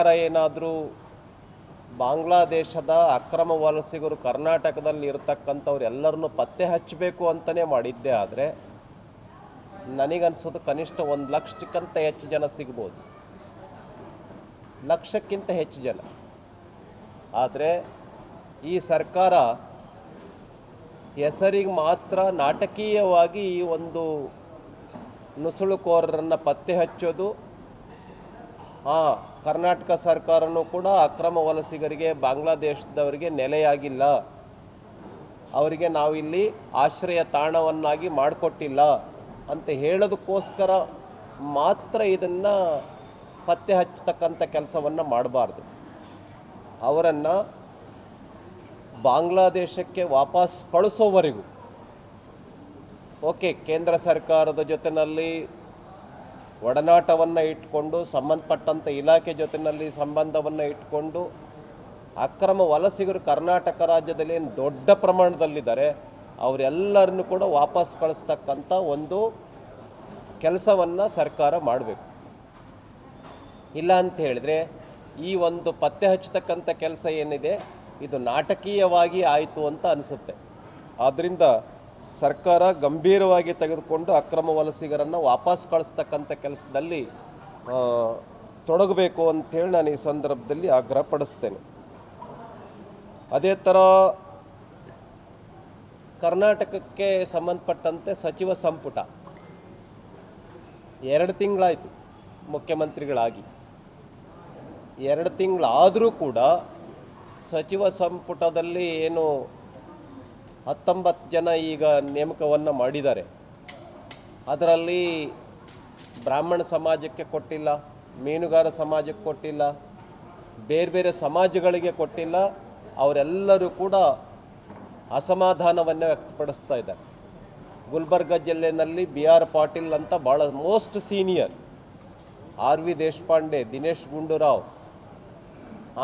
ಸರ್ಕಾರ ಏನಾದರೂ ಬಾಂಗ್ಲಾದೇಶದ ಅಕ್ರಮ ವಲಸಿಗರು ಕರ್ನಾಟಕದಲ್ಲಿ ಇರತಕ್ಕಂಥವ್ರು ಎಲ್ಲರನ್ನೂ ಪತ್ತೆ ಹಚ್ಚಬೇಕು ಅಂತಲೇ ಮಾಡಿದ್ದೇ ಆದರೆ ನನಗನ್ಸೋದು ಕನಿಷ್ಠ 1 ಲಕ್ಷಕ್ಕಿಂತ ಹೆಚ್ಚು ಜನ ಸಿಗ್ಬೋದು, ಲಕ್ಷಕ್ಕಿಂತ ಹೆಚ್ಚು ಜನ. ಆದರೆ ಈ ಸರ್ಕಾರ ಹೆಸರಿಗೆ ಮಾತ್ರ ನಾಟಕೀಯವಾಗಿ ಈ ಒಂದು ನುಸುಳುಕೋರರನ್ನು ಪತ್ತೆ ಹಚ್ಚೋದು. ಕರ್ನಾಟಕ ಸರ್ಕಾರನೂ ಕೂಡ ಅಕ್ರಮ ವಲಸಿಗರಿಗೆ ಬಾಂಗ್ಲಾದೇಶದವರಿಗೆ ನೆಲೆಯಾಗಿಲ್ಲ, ಅವರಿಗೆ ನಾವಿಲ್ಲಿ ಆಶ್ರಯ ತಾಣವನ್ನಾಗಿ ಮಾಡಿಕೊಟ್ಟಿಲ್ಲ ಅಂತ ಹೇಳೋದಕ್ಕೋಸ್ಕರ ಮಾತ್ರ ಇದನ್ನು ಪತ್ತೆ ಹಚ್ಚತಕ್ಕಂಥ ಕೆಲಸವನ್ನು ಮಾಡಬಾರ್ದು. ಅವರನ್ನು ಬಾಂಗ್ಲಾದೇಶಕ್ಕೆ ವಾಪಸ್ ಕಳಿಸೋವರೆಗೂ ಓಕೆ, ಕೇಂದ್ರ ಸರ್ಕಾರದ ಜೊತೆಯಲ್ಲಿ ಒಡನಾಟವನ್ನು ಇಟ್ಕೊಂಡು ಸಂಬಂಧಪಟ್ಟಂಥ ಇಲಾಖೆ ಜೊತೆಯಲ್ಲಿ ಸಂಬಂಧವನ್ನು ಇಟ್ಕೊಂಡು ಅಕ್ರಮ ವಲಸಿಗರು ಕರ್ನಾಟಕ ರಾಜ್ಯದಲ್ಲಿ ಏನು ದೊಡ್ಡ ಪ್ರಮಾಣದಲ್ಲಿದ್ದಾರೆ ಅವರೆಲ್ಲರನ್ನು ಕೂಡ ವಾಪಸ್ ಕಳಿಸ್ತಕ್ಕಂಥ ಒಂದು ಕೆಲಸವನ್ನು ಸರ್ಕಾರ ಮಾಡಬೇಕು. ಇಲ್ಲ ಅಂತ ಹೇಳಿದ್ರೆ ಈ ಒಂದು ಪತ್ತೆ ಹಚ್ಚತಕ್ಕಂಥ ಕೆಲಸ ಏನಿದೆ ಇದು ನಾಟಕೀಯವಾಗಿ ಆಯಿತು ಅಂತ ಅನಿಸುತ್ತೆ. ಆದ್ದರಿಂದ ಸರ್ಕಾರ ಗಂಭೀರವಾಗಿ ತೆಗೆದುಕೊಂಡು ಅಕ್ರಮ ವಲಸಿಗರನ್ನು ವಾಪಸ್ ಕಳಿಸ್ತಕ್ಕಂಥ ಕೆಲಸದಲ್ಲಿ ತೊಡಗಬೇಕು ಅಂಥೇಳಿ ನಾನು ಈ ಸಂದರ್ಭದಲ್ಲಿ ಆಗ್ರಹಪಡಿಸ್ತೇನೆ. ಅದೇ ಥರ ಕರ್ನಾಟಕಕ್ಕೆ ಸಂಬಂಧಪಟ್ಟಂತೆ ಸಚಿವ ಸಂಪುಟ 2 ತಿಂಗಳಾಯಿತು ಮುಖ್ಯಮಂತ್ರಿಗಳಾಗಿ. 2 ತಿಂಗಳಾದರೂ ಕೂಡ ಸಚಿವ ಸಂಪುಟದಲ್ಲಿ ಏನು 19 ಜನ ಈಗ ನೇಮಕವನ್ನು ಮಾಡಿದ್ದಾರೆ. ಅದರಲ್ಲಿ ಬ್ರಾಹ್ಮಣ ಸಮಾಜಕ್ಕೆ ಕೊಟ್ಟಿಲ್ಲ, ಮೀನುಗಾರ ಸಮಾಜಕ್ಕೆ ಕೊಟ್ಟಿಲ್ಲ, ಬೇರೆ ಬೇರೆ ಸಮಾಜಗಳಿಗೆ ಕೊಟ್ಟಿಲ್ಲ. ಅವರೆಲ್ಲರೂ ಕೂಡ ಅಸಮಾಧಾನವನ್ನು ವ್ಯಕ್ತಪಡಿಸ್ತಾ ಇದ್ದಾರೆ. ಗುಲ್ಬರ್ಗ ಜಿಲ್ಲೆಯಲ್ಲಿ BR ಪಾಟೀಲ್ ಅಂತ ಭಾಳ most senior, RV Deshpande, Dinesh Gundu Rao,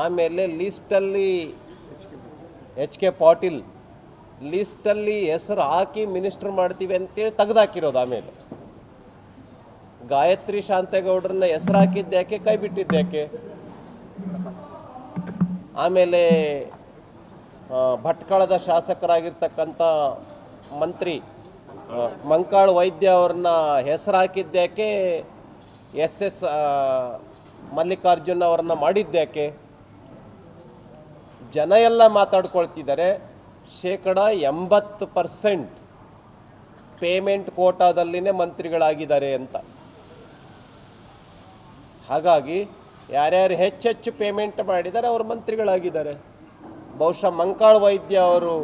ಆಮೇಲೆ ಲೀಸ್ಟಲ್ಲಿ HK ಪಾಟೀಲ್ ಲೀಸ್ಟಲ್ಲಿ ಹೆಸರು ಹಾಕಿ ಮಿನಿಸ್ಟರ್ ಮಾಡ್ತೀವಿ ಅಂತೇಳಿ ತೆಗೆದಾಕಿರೋದು. ಆಮೇಲೆ ಗಾಯತ್ರಿ ಶಾಂತೇಗೌಡರನ್ನ ಹೆಸರು ಹಾಕಿದ್ದ್ಯಾಕೆ, ಕೈ ಬಿಟ್ಟಿದ್ದ್ಯಾಕೆ? ಆಮೇಲೆ ಭಟ್ಕಳದ ಶಾಸಕರಾಗಿರ್ತಕ್ಕಂಥ ಮಂತ್ರಿ ಮಂಕಾಳು ವೈದ್ಯ ಅವ್ರನ್ನ ಹೆಸರು ಹಾಕಿದ್ದ್ಯಾಕೆ, SS ಮಲ್ಲಿಕಾರ್ಜುನ್ ಅವರನ್ನ ಮಾಡಿದ್ದ್ಯಾಕೆ? ಜನ ಎಲ್ಲ ಮಾತಾಡ್ಕೊಳ್ತಿದ್ದಾರೆ 80% ಪೇಮೆಂಟ್ ಕೋಟಾದಲ್ಲಿನೇ ಮಂತ್ರಿಗಳಾಗಿದ್ದಾರೆ ಅಂತ. ಹಾಗಾಗಿ ಯಾರ್ಯಾರು ಹೆಚ್ಚೆಚ್ಚು ಪೇಮೆಂಟ್ ಮಾಡಿದ್ದಾರೆ ಅವರು ಮಂತ್ರಿಗಳಾಗಿದ್ದಾರೆ. ಬಹುಶಃ ಮಂಕಾಳು ವೈದ್ಯ ಅವರು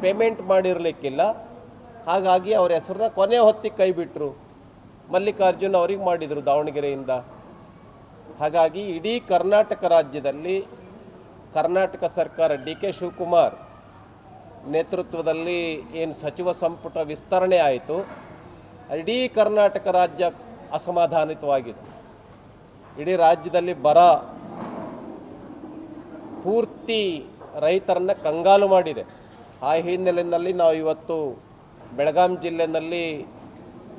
ಪೇಮೆಂಟ್ ಮಾಡಿರಲಿಕ್ಕಿಲ್ಲ, ಹಾಗಾಗಿ ಅವ್ರ ಹೆಸರನ್ನ ಕೊನೆ ಹೊತ್ತಿಗೆ ಕೈ ಬಿಟ್ಟರು. ಮಲ್ಲಿಕಾರ್ಜುನ್ ಅವ್ರಿಗೆ ಮಾಡಿದರು ದಾವಣಗೆರೆಯಿಂದ. ಹಾಗಾಗಿ ಇಡೀ ಕರ್ನಾಟಕ ರಾಜ್ಯದಲ್ಲಿ ಕರ್ನಾಟಕ ಸರ್ಕಾರ DK ಶಿವಕುಮಾರ್ ನೇತೃತ್ವದಲ್ಲಿ ಏನು ಸಚಿವ ಸಂಪುಟ ವಿಸ್ತರಣೆ ಆಯಿತು, ಇಡೀ ಕರ್ನಾಟಕ ರಾಜ್ಯ ಅಸಮಾಧಾನಿತವಾಗಿದೆ. ಇಡೀ ರಾಜ್ಯದಲ್ಲಿ ಬರ ಪೂರ್ತಿ ರೈತರನ್ನು ಕಂಗಾಲು ಮಾಡಿದೆ. ಆ ಹಿನ್ನೆಲೆಯಲ್ಲಿ ನಾವು ಇವತ್ತು ಬೆಳಗಾಂ ಜಿಲ್ಲೆಯಲ್ಲಿ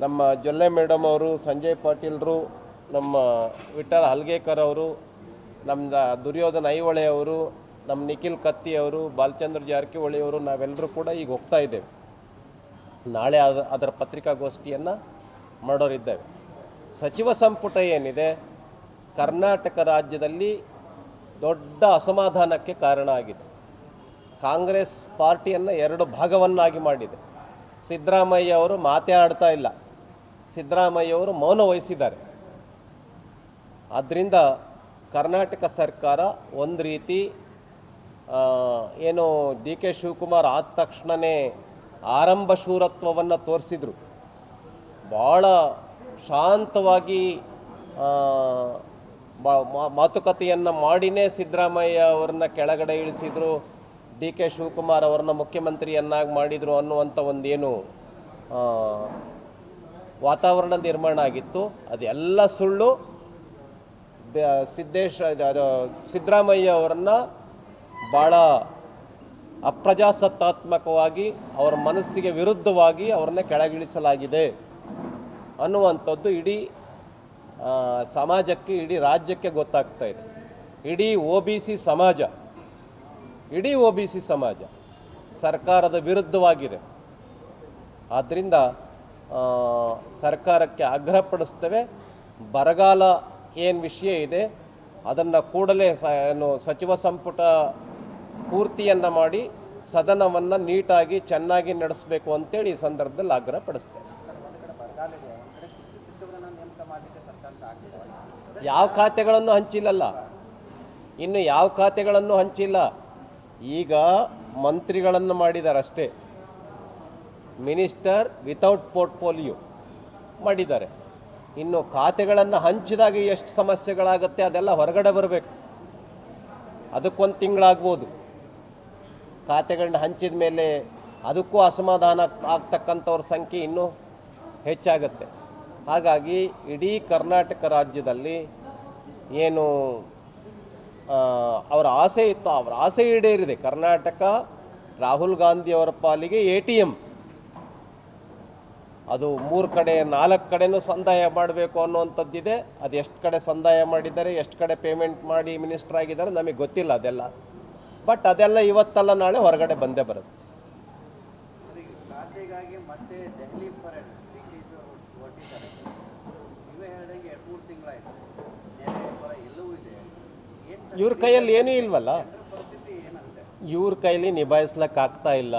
ನಮ್ಮ ಜೊಲ್ಲೆ ಮೇಡಮ್ ಅವರು, ಸಂಜಯ್ ಪಾಟೀಲ್ರು, ನಮ್ಮ ವಿಠಲ್ ಹಲ್ಗೇಕರ್ ಅವರು, ನಮ್ಮ ದುರ್ಯೋಧನ ಐಹೊಳೆ ಅವರು, ನಮ್ಮ ನಿಖಿಲ್ ಕತ್ತಿ ಅವರು, ಬಾಲಚಂದ್ರ ಜಾರಕಿಹೊಳಿ ಅವರು, ನಾವೆಲ್ಲರೂ ಕೂಡ ಈಗ ಹೋಗ್ತಾ ಇದ್ದೇವೆ. ನಾಳೆ ಅದರ ಪತ್ರಿಕಾಗೋಷ್ಠಿಯನ್ನು ಮಾಡೋರಿದ್ದೇವೆ. ಸಚಿವ ಸಂಪುಟ ಏನಿದೆ ಕರ್ನಾಟಕ ರಾಜ್ಯದಲ್ಲಿ ದೊಡ್ಡ ಅಸಮಾಧಾನಕ್ಕೆ ಕಾರಣ ಆಗಿದೆ. ಕಾಂಗ್ರೆಸ್ ಪಾರ್ಟಿಯನ್ನು 2 ಭಾಗವನ್ನಾಗಿ ಮಾಡಿದೆ. ಸಿದ್ದರಾಮಯ್ಯ ಅವರು ಮಾತೇ ಆಡ್ತಾ ಇಲ್ಲ, ಸಿದ್ದರಾಮಯ್ಯ ಅವರು ಮೌನ ವಹಿಸಿದ್ದಾರೆ. ಆದ್ದರಿಂದ ಕರ್ನಾಟಕ ಸರ್ಕಾರ ಒಂದು ರೀತಿ ಏನು DK ಶಿವಕುಮಾರ್ ಆದ ತಕ್ಷಣವೇ ಆರಂಭ ಶೂರತ್ವವನ್ನು ತೋರಿಸಿದರು. ಭಾಳ ಶಾಂತವಾಗಿ ಮಾತುಕತೆಯನ್ನು ಮಾಡಿನೇ ಸಿದ್ದರಾಮಯ್ಯ ಅವ್ರನ್ನ ಕೆಳಗಡೆ ಇಳಿಸಿದರು, DK ಶಿವಕುಮಾರ್ ಅವ್ರನ್ನ ಮುಖ್ಯಮಂತ್ರಿಯನ್ನಾಗಿ ಮಾಡಿದರು ಅನ್ನುವಂಥ ಒಂದೇನು ವಾತಾವರಣ ನಿರ್ಮಾಣ ಆಗಿತ್ತು, ಅದೆಲ್ಲ ಸುಳ್ಳು. ಸಿದ್ದರಾಮಯ್ಯ ಅವರನ್ನು ಭಾಳ ಅಪ್ರಜಾಸತ್ತಾತ್ಮಕವಾಗಿ ಅವರ ಮನಸ್ಸಿಗೆ ವಿರುದ್ಧವಾಗಿ ಅವ್ರನ್ನ ಕೆಳಗಿಳಿಸಲಾಗಿದೆ ಅನ್ನುವಂಥದ್ದು ಇಡೀ ಸಮಾಜಕ್ಕೆ, ಇಡೀ ರಾಜ್ಯಕ್ಕೆ ಗೊತ್ತಾಗ್ತಾ ಇದೆ. ಇಡೀ ಒ ಬಿ ಸಿ ಸಮಾಜ ಸರ್ಕಾರದ ವಿರುದ್ಧವಾಗಿದೆ. ಆದ್ದರಿಂದ ಸರ್ಕಾರಕ್ಕೆ ಆಗ್ರಹಪಡಿಸ್ತೇವೆ, ಬರಗಾಲ ಏನು ವಿಷಯ ಇದೆ ಅದನ್ನು ಕೂಡಲೇ ಸಚಿವ ಸಂಪುಟ ಪೂರ್ತಿಯನ್ನು ಮಾಡಿ ಸದನವನ್ನು ನೀಟಾಗಿ ಚೆನ್ನಾಗಿ ನಡೆಸಬೇಕು ಅಂತೇಳಿ ಈ ಸಂದರ್ಭದಲ್ಲಿ ಆಗ್ರಹ ಪಡಿಸ್ತೇವೆ. ಯಾವ ಖಾತೆಗಳನ್ನು ಹಂಚಿಲ್ಲಲ್ಲ, ಇನ್ನು ಯಾವ ಖಾತೆಗಳನ್ನು ಹಂಚಿಲ್ಲ. ಈಗ ಮಂತ್ರಿಗಳನ್ನು ಮಾಡಿದ್ದಾರೆ ಅಷ್ಟೇ, ಮಿನಿಸ್ಟರ್ ವಿತೌಟ್ ಪೋರ್ಟ್ಫೋಲಿಯೋ ಮಾಡಿದ್ದಾರೆ. ಇನ್ನು ಖಾತೆಗಳನ್ನು ಹಂಚಿದಾಗ ಎಷ್ಟು ಸಮಸ್ಯೆಗಳಾಗುತ್ತೆ ಅದೆಲ್ಲ ಹೊರಗಡೆ ಬರಬೇಕು. ಅದಕ್ಕೊಂದು ತಿಂಗಳಾಗ್ಬೋದು. ಖಾತೆಗಳನ್ನ ಹಂಚಿದ ಮೇಲೆ ಅದಕ್ಕೂ ಅಸಮಾಧಾನ ಆಗ್ತಕ್ಕಂಥವ್ರ ಸಂಖ್ಯೆ ಇನ್ನೂ ಹೆಚ್ಚಾಗುತ್ತೆ. ಹಾಗಾಗಿ ಇಡೀ ಕರ್ನಾಟಕ ರಾಜ್ಯದಲ್ಲಿ ಏನು ಅವರ ಆಸೆ ಇತ್ತು, ಅವರ ಆಸೆ ಈಡೇರಿದೆ. ಕರ್ನಾಟಕ ರಾಹುಲ್ ಗಾಂಧಿಯವರ ಪಾಲಿಗೆ ATM. ಅದು 3 ಕಡೆ 4 ಕಡೆನೂ ಸಂದಾಯ ಮಾಡಬೇಕು ಅನ್ನುವಂಥದ್ದಿದೆ. ಅದು ಎಷ್ಟು ಕಡೆ ಸಂದಾಯ ಮಾಡಿದ್ದಾರೆ, ಎಷ್ಟು ಕಡೆ ಪೇಮೆಂಟ್ ಮಾಡಿ ಮಿನಿಸ್ಟರ್ ಆಗಿದ್ದಾರೆ ನಮಗೆ ಗೊತ್ತಿಲ್ಲ ಅದೆಲ್ಲ. ಬಟ್ ಅದೆಲ್ಲ ಇವತ್ತಲ್ಲ ನಾಳೆ ಹೊರಗಡೆ ಬಂದೇ ಬರುತ್ತೆ. ಇವ್ರ ಕೈಯಲ್ಲಿ ಏನೂ ಇಲ್ವಲ್ಲ, ಇವ್ರ ಕೈಲಿ ನಿಭಾಯಿಸ್ಲಿಕ್ಕಾಗ್ತಾ ಇಲ್ಲ.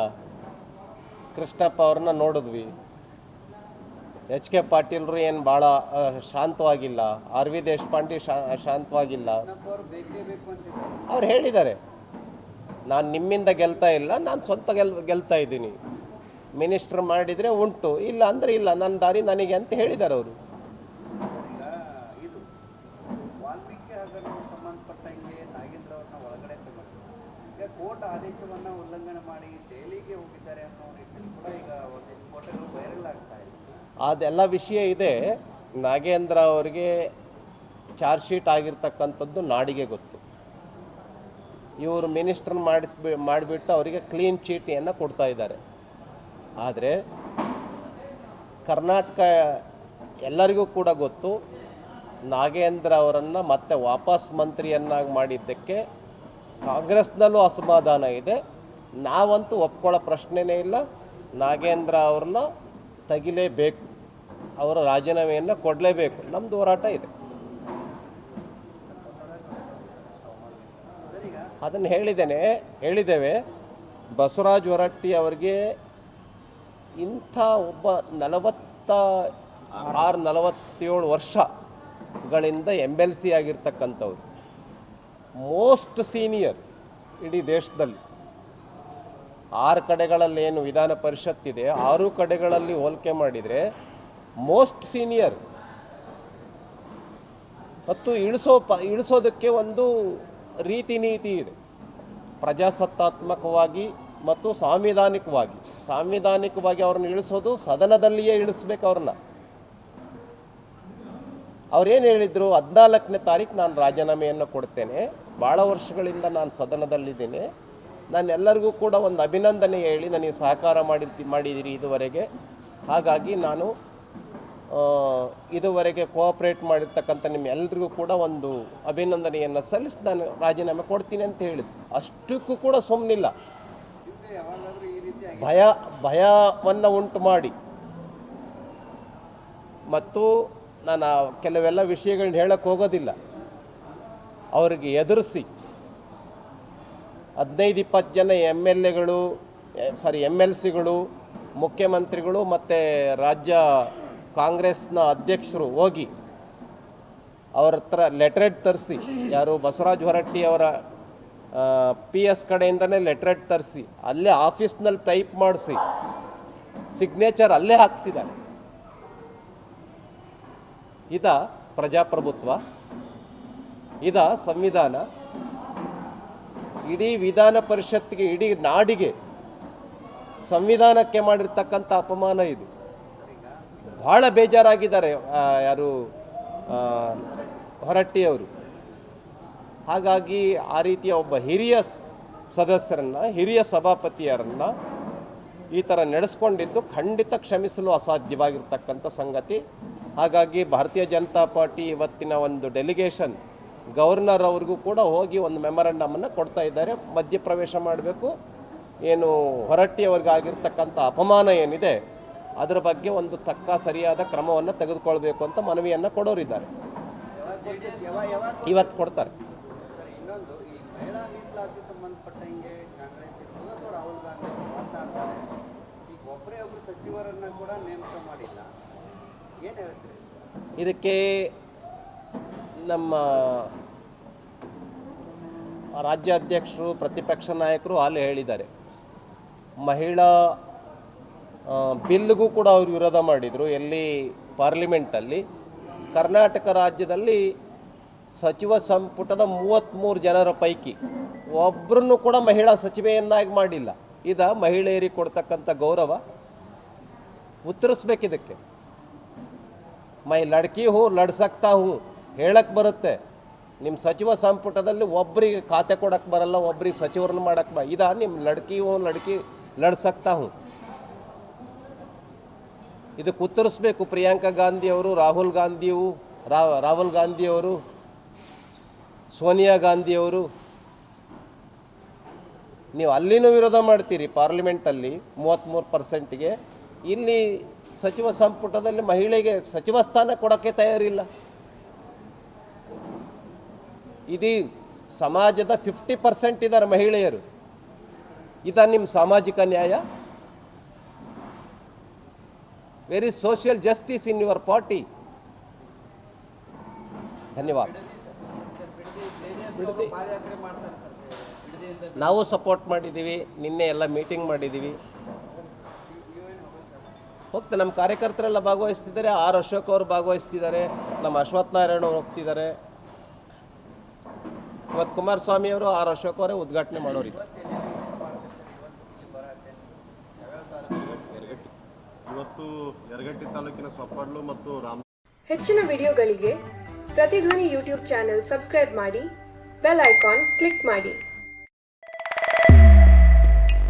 ಕೃಷ್ಣಪ್ಪ ಅವ್ರನ್ನ ನೋಡಿದ್ವಿ, HK ಪಾಟೀಲ್ರು ಏನು ಭಾಳ ಶಾಂತವಾಗಿಲ್ಲ, RV ದೇಶಪಾಂಡೆ ಶಾಂತವಾಗಿಲ್ಲ. ಅವ್ರು ಹೇಳಿದ್ದಾರೆ, ನಾನು ನಿಮ್ಮಿಂದ ಗೆಲ್ತಾ ಇಲ್ಲ, ನಾನು ಸ್ವಂತ ಗೆಲ್ತಾ ಇದ್ದೀನಿ. ಮಿನಿಸ್ಟ್ರ್ ಮಾಡಿದರೆ ಉಂಟು, ಇಲ್ಲ ಅಂದರೆ ಇಲ್ಲ, ನನ್ನ ದಾರಿ ನನಗೆ ಅಂತ ಹೇಳಿದ್ದಾರೆ ಅವರು. ಕೋರ್ಟ್ ಆದೇಶವನ್ನು ಉಲ್ಲಂಘನೆ ಮಾಡಿ ದೆಹಲಿಗೆ ಹೋಗಿದ್ದಾರೆ ಅನ್ನೋ ರೀತಿಯಲ್ಲಿ ಕೂಡ ಈಗ ಒಂದಿಷ್ಟು ಫೋಟೋಗಳು ವೈರಲ್ ಆಗ್ತಾ ಇದೆ. ಅದೆಲ್ಲ ವಿಷಯ ಇದೆ. ನಾಗೇಂದ್ರ ಅವರಿಗೆ ಚಾರ್ಜ್ ಶೀಟ್ ಆಗಿರ್ತಕ್ಕಂಥದ್ದು ನಾಡಿಗೆ ಗೊತ್ತು. ಇವರು ಮಿನಿಸ್ಟರ್ ಮಾಡಿಬಿಟ್ಟು ಅವರಿಗೆ ಕ್ಲೀನ್ ಚೀಟಿಯನ್ನು ಕೊಡ್ತಾ ಇದ್ದಾರೆ. ಆದರೆ ಕರ್ನಾಟಕ ಎಲ್ಲರಿಗೂ ಕೂಡ ಗೊತ್ತು, ನಾಗೇಂದ್ರ ಅವರನ್ನು ಮತ್ತೆ ವಾಪಸ್ ಮಂತ್ರಿಯನ್ನಾಗಿ ಮಾಡಿದ್ದಕ್ಕೆ ಕಾಂಗ್ರೆಸ್ನಲ್ಲೂ ಅಸಮಾಧಾನ ಇದೆ. ನಾವಂತೂ ಒಪ್ಕೊಳ್ಳೋ ಪ್ರಶ್ನೆನೇ ಇಲ್ಲ. ನಾಗೇಂದ್ರ ಅವ್ರನ್ನ ತೆಗಿಲೇಬೇಕು, ಅವರ ರಾಜೀನಾಮೆಯನ್ನು ಕೊಡಲೇಬೇಕು. ನಮ್ಮದು ಹೋರಾಟ ಇದೆ. ಅದನ್ನು ಹೇಳಿದ್ದೇವೆ. ಬಸವರಾಜ ಹೊರಟ್ಟಿ ಅವರಿಗೆ ಇಂಥ ಒಬ್ಬ 46-47 ವರ್ಷಗಳಿಂದ MLC ಆಗಿರ್ತಕ್ಕಂಥವ್ರು, ಮೋಸ್ಟ್ ಸೀನಿಯರ್ ಇಡೀ ದೇಶದಲ್ಲಿ. 6 ಕಡೆಗಳಲ್ಲಿ ಏನು ವಿಧಾನ ಪರಿಷತ್ತಿದೆ, 6 ಕಡೆಗಳಲ್ಲಿ ಹೋಲಿಕೆ ಮಾಡಿದರೆ ಮೋಸ್ಟ್ ಸೀನಿಯರ್. ಮತ್ತು ಇಳಿಸೋದಕ್ಕೆ ಒಂದು ರೀತಿ ನೀತಿ ಇದೆ, ಪ್ರಜಾಸತ್ತಾತ್ಮಕವಾಗಿ ಮತ್ತು ಸಾಂವಿಧಾನಿಕವಾಗಿ ಅವ್ರನ್ನ ಇಳಿಸೋದು ಸದನದಲ್ಲಿಯೇ ಇಳಿಸ್ಬೇಕು ಅವ್ರನ್ನ. ಅವ್ರೇನು ಹೇಳಿದರು, 14ನೇ ತಾರೀಕು ನಾನು ರಾಜೀನಾಮೆಯನ್ನು ಕೊಡ್ತೇನೆ, ಭಾಳ ವರ್ಷಗಳಿಂದ ನಾನು ಸದನದಲ್ಲಿದ್ದೇನೆ, ನಾನು ಎಲ್ಲರಿಗೂ ಕೂಡ ಒಂದು ಅಭಿನಂದನೆ ಹೇಳಿ ನನಗೆ ಸಹಕಾರ ಮಾಡಿದ್ದೀರಿ ಇದುವರೆಗೆ, ಹಾಗಾಗಿ ನಾನು ಇದುವರೆಗೆ ಕೋಆಪ್ರೇಟ್ ಮಾಡಿರ್ತಕ್ಕಂಥ ನಿಮ್ಮೆಲ್ಲರಿಗೂ ಕೂಡ ಒಂದು ಅಭಿನಂದನೆಯನ್ನು ಸಲ್ಲಿಸಿ ನಾನು ರಾಜೀನಾಮೆ ಕೊಡ್ತೀನಿ ಅಂತ ಹೇಳಿದ್ರು. ಅಷ್ಟಕ್ಕೂ ಕೂಡ ಸುಮ್ಮನಿಲ್ಲ, ಭಯವನ್ನು ಉಂಟು ಮಾಡಿ ಮತ್ತು ನಾನು ಕೆಲವೆಲ್ಲ ವಿಷಯಗಳನ್ನ ಹೇಳಕ್ಕೆ ಹೋಗೋದಿಲ್ಲ, ಅವರಿಗೆ ಎದುರಿಸಿ 15-20 ಜನ MLCಗಳು, ಮುಖ್ಯಮಂತ್ರಿಗಳು ಮತ್ತು ರಾಜ್ಯ ಕಾಂಗ್ರೆಸ್ನ ಅಧ್ಯಕ್ಷರು ಹೋಗಿ ಅವ್ರ ಹತ್ರ ಲೆಟ್ರೆಡ್ ತರಿಸಿ, ಯಾರು ಬಸವರಾಜ ಹೊರಟ್ಟಿ ಅವರ PS ಕಡೆಯಿಂದನೇ ಲೆಟ್ರೆಡ್ ತರಿಸಿ ಅಲ್ಲೇ ಆಫೀಸ್ನಲ್ಲಿ ಟೈಪ್ ಮಾಡಿಸಿ ಸಿಗ್ನೇಚರ್ ಅಲ್ಲೇ ಹಾಕ್ಸಿದ್ದಾರೆ. ಇದ ಪ್ರಜಾಪ್ರಭುತ್ವ, ಇದ ಸಂವಿಧಾನ. ಇಡೀ ವಿಧಾನ ಪರಿಷತ್ಗೆ, ಇಡೀ ನಾಡಿಗೆ, ಸಂವಿಧಾನಕ್ಕೆ ಮಾಡಿರ್ತಕ್ಕಂಥ ಅಪಮಾನ ಇದು. ಭಾಳ ಬೇಜಾರಾಗಿದ್ದಾರೆ ಯಾರು ಹೊರಟ್ಟಿಯವರು. ಹಾಗಾಗಿ ಆ ರೀತಿಯ ಒಬ್ಬ ಹಿರಿಯ ಸದಸ್ಯರನ್ನು, ಹಿರಿಯ ಸಭಾಪತಿಯರನ್ನು ಈ ಥರ ನಡೆಸ್ಕೊಂಡಿದ್ದು ಖಂಡಿತ ಕ್ಷಮಿಸಲು ಅಸಾಧ್ಯವಾಗಿರ್ತಕ್ಕಂಥ ಸಂಗತಿ. ಹಾಗಾಗಿ ಭಾರತೀಯ ಜನತಾ ಪಾರ್ಟಿ ಇವತ್ತಿನ ಒಂದು ಡೆಲಿಗೇಷನ್ ಗವರ್ನರ್ ಅವ್ರಿಗೂ ಕೂಡ ಹೋಗಿ ಒಂದು ಮೆಮೊರಂಡಮನ್ನು ಕೊಡ್ತಾ ಇದ್ದಾರೆ. ಮಧ್ಯಪ್ರವೇಶ ಮಾಡಬೇಕು, ಏನು ಹೊರಟ್ಟಿಯವರಿಗಾಗಿರ್ತಕ್ಕಂಥ ಅಪಮಾನ ಏನಿದೆ ಅದರ ಬಗ್ಗೆ ಒಂದು ಸರಿಯಾದ ಕ್ರಮವನ್ನು ತೆಗೆದುಕೊಳ್ಬೇಕು ಅಂತ ಮನವಿಯನ್ನು ಕೊಡೋರಿದ್ದಾರೆ. ಇವತ್ತು ಕೊಡ್ತಾರೆ. ಇನ್ನೊಂದು, ಈ ಮಹಿಳಾ ಮೀಸಲಾತಿ ಸಂಬಂಧಪಟ್ಟಂಗೆ ಕಾಂಗ್ರೆಸ್ ಇರ್ಬೋದು ಅಥವಾ ರಾಹುಲ್ ಗಾಂಧಿ ಅವರು ಮಾತನಾಡ್ತಾರೆ. ಈಗ ಒಬ್ಬರೇ ಒಬ್ಬರು ಸಚಿವರನ್ನ ಕೂಡ ನೇಮಕ ಮಾಡಿಲ್ಲ, ಏನು ಹೇಳ್ತೀರಿ? ಇದಕ್ಕೆ ನಮ್ಮ ರಾಜ್ಯಾಧ್ಯಕ್ಷರು, ಪ್ರತಿಪಕ್ಷ ನಾಯಕರು ಅಲ್ಲಿ ಹೇಳಿದ್ದಾರೆ. ಮಹಿಳಾ ಬಿಲ್ಗೂ ಕೂಡ ಅವರು ವಿರೋಧ ಮಾಡಿದರು. ಎಲ್ಲಿ ಪಾರ್ಲಿಮೆಂಟಲ್ಲಿ ಕರ್ನಾಟಕ ರಾಜ್ಯದಲ್ಲಿ ಸಚಿವ ಸಂಪುಟದ 33 ಜನರ ಪೈಕಿ ಒಬ್ಬರನ್ನು ಕೂಡ ಮಹಿಳಾ ಸಚಿವೆಯನ್ನಾಗಿ ಮಾಡಿಲ್ಲ. ಇದು ಮಹಿಳೆಯರಿಗೆ ಕೊಡ್ತಕ್ಕಂಥ ಗೌರವ. ಉತ್ತರಿಸ್ಬೇಕಿದಕ್ಕೆ. ಮೈ ಲಡ್ಕಿ ಹೂ ಲಡ್ ಸಕ್ತಾ ಹೂ ಹೇಳಕ್ಕೆ ಬರುತ್ತೆ. ನಿಮ್ಮ ಸಚಿವ ಸಂಪುಟದಲ್ಲಿ ಒಬ್ಬರಿಗೆ ಖಾತೆ ಕೊಡಕ್ಕೆ ಬರಲ್ಲ, ಒಬ್ಬರಿಗೆ ಸಚಿವರನ್ನ ಮಾಡಕ್ಕೆ ಇದಾ ನಿಮ್ಮ ಲಡ್ಕಿ ಹೂ ಲಡ್ಕಿ ಲಡ್ ಸಕ್ತಾ ಹೂ. ಇದಕ್ಕೆ ಉತ್ತರಿಸ್ಬೇಕು ಪ್ರಿಯಾಂಕಾ ಗಾಂಧಿಯವರು, ರಾಹುಲ್ ಗಾಂಧಿಯವರು, ಸೋನಿಯಾ ಗಾಂಧಿಯವರು. ನೀವು ಅಲ್ಲಿನೂ ವಿರೋಧ ಮಾಡ್ತೀರಿ ಪಾರ್ಲಿಮೆಂಟಲ್ಲಿ 33%ಗೆ. ಇಲ್ಲಿ ಸಚಿವ ಸಂಪುಟದಲ್ಲಿ ಮಹಿಳೆಗೆ ಸಚಿವ ಸ್ಥಾನ ಕೊಡೋಕ್ಕೆ ತಯಾರಿಲ್ಲ. ಇಡೀ ಸಮಾಜದ 50% ಇದ್ದಾರೆ ಮಹಿಳೆಯರು. ಇದಾ ನಿಮ್ಮ ಸಾಮಾಜಿಕ ನ್ಯಾಯ? Where is social justice in your party? ಧನ್ಯವಾದ. ನಾವು ಸಪೋರ್ಟ್ ಮಾಡಿದ್ದೀವಿ. ನಿನ್ನೆ ಎಲ್ಲ ಮೀಟಿಂಗ್ ಮಾಡಿದ್ದೀವಿ. ಹೋಗ್ತಾ ನಮ್ಮ ಕಾರ್ಯಕರ್ತರೆಲ್ಲ ಭಾಗವಹಿಸ್ತಿದ್ದಾರೆ. ಆರ್ ಅಶೋಕ್ ಅವರು ಭಾಗವಹಿಸ್ತಿದ್ದಾರೆ, ನಮ್ಮ ಅಶ್ವಥ್ ನಾರಾಯಣ ಅವರು ಹೋಗ್ತಿದ್ದಾರೆ. ಇವತ್ತು ಕುಮಾರಸ್ವಾಮಿ ಅವರು, ಆರ್ ಅಶೋಕ್ ಅವರೇ ಉದ್ಘಾಟನೆ ಮಾಡೋರಿದ್ದಾರೆ. ಇವತ್ತು ಯರಗಟ್ಟಿ ತಾಲೂಕಿನ ಸೊಪ್ಪಡ್ಲು ಮತ್ತು ಹೆಚ್ಚಿನ ವಿಡಿಯೋಗಳಿಗೆ ಪ್ರತಿಧ್ವನಿ ಯೂಟ್ಯೂಬ್ ಚಾನೆಲ್ ಸಬ್ಸ್ಕ್ರೈಬ್ ಮಾಡಿ, ಬೆಲ್ ಐಕಾನ್ ಕ್ಲಿಕ್ ಮಾಡಿ.